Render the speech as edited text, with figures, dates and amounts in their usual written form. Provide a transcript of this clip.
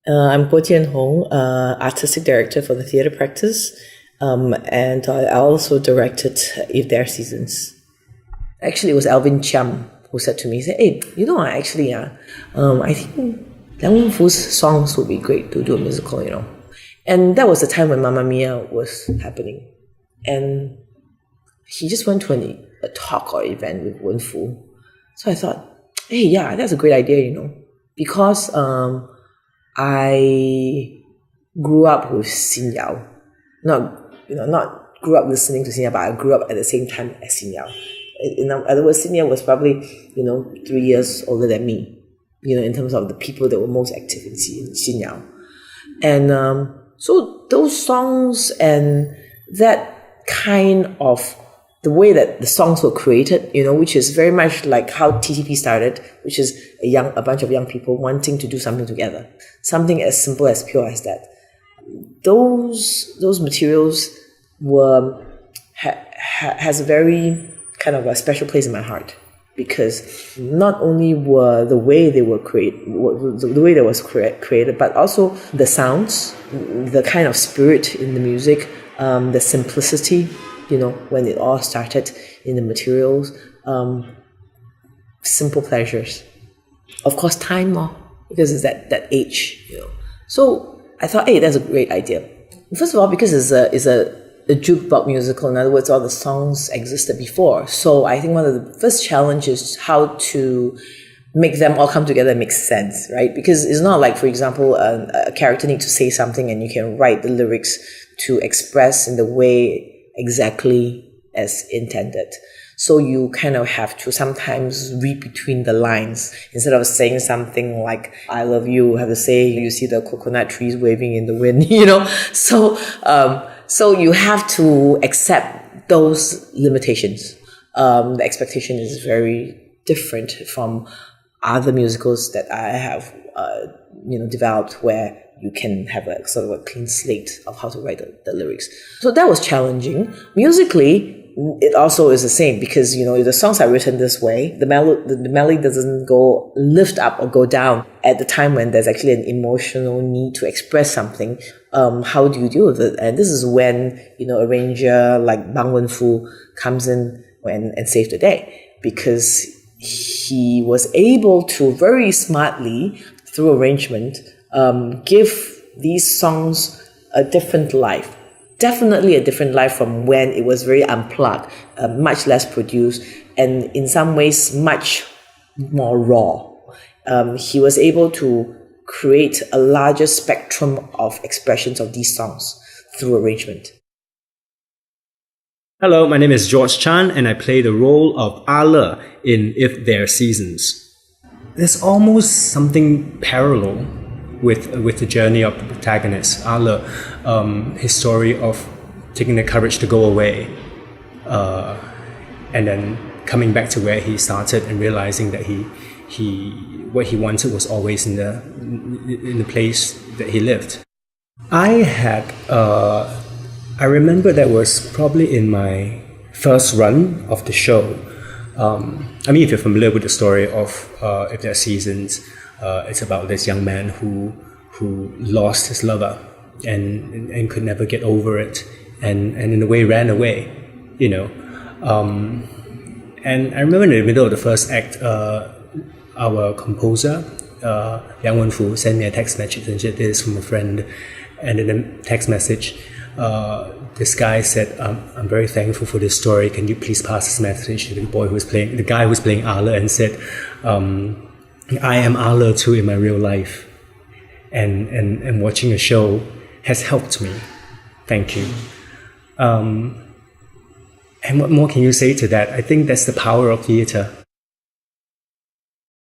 I'm Guo Jianhong, artistic director for the theatre practice, and I also directed If There Are Seasons. Actually, it was Alvin Chiam who said to me, he said, "Hey, I think Liang Wenfu's songs would be great to do a musical, And that was the time when Mamma Mia was happening. And he just went to a talk or event with Wenfu. So I thought, hey, yeah, that's a great idea, because I grew up with Xin Yao. Not grew up listening to Xin Yao, but I grew up at the same time as Xin Yao. In other words, Xin Yao was probably, 3 years older than me, in terms of the people that were most active in Xin Yao. And so those songs and that kind of the way that the songs were created, which is very much like how TTP started, which is a bunch of young people wanting to do something together. Something as simple as pure as that. Those materials has a very kind of a special place in my heart, because not only were the way they were created, but also the sounds, the kind of spirit in the music, the simplicity, when it all started in the materials, simple pleasures. Of course, time more, because it's that age, So I thought, hey, that's a great idea. First of all, because it's a jukebox musical. In other words, all the songs existed before. So I think one of the first challenges is how to make them all come together and make sense, right? Because it's not like, for example, a character needs to say something and you can write the lyrics to express in the way exactly as intended. So you kind of have to sometimes read between the lines. Instead of saying something like, I love you have to say, you see the coconut trees waving in the wind, So you have to accept those limitations. The expectation is very different from other musicals that I have, developed, where you can have a sort of a clean slate of how to write the lyrics. So that was challenging. Musically, it also is the same, because, the songs are written this way. The melody doesn't go lift up or go down at the time when there's actually an emotional need to express something. How do you deal with it? And this is when, a arranger like Bang Wenfu comes in and saves the day, because he was able to very smartly, through arrangement, give these songs a different life. Definitely a different life from when it was very unplugged, much less produced, and in some ways much more raw. He was able to create a larger spectrum of expressions of these songs through arrangement. Hello, my name is George Chan, and I play the role of Ale in If There Are Seasons. There's almost something parallel with the journey of the protagonist, Ale, his story of taking the courage to go away, and then coming back to where he started and realizing that what he wanted was always in the place that he lived. I remember that was probably in my first run of the show. If you're familiar with the story of If There Are Seasons, it's about this young man who lost his lover and could never get over it, and in a way ran away, And I remember in the middle of the first act, our composer, Liang Wenfu, sent me a text message and said, "This is from a friend." And in the text message, this guy said, "I'm very thankful for this story. Can you please pass this message to the guy who was playing Ale?" And said, "I am Ale too in my real life, and watching a show has helped me. Thank you." And what more can you say to that? I think that's the power of theatre.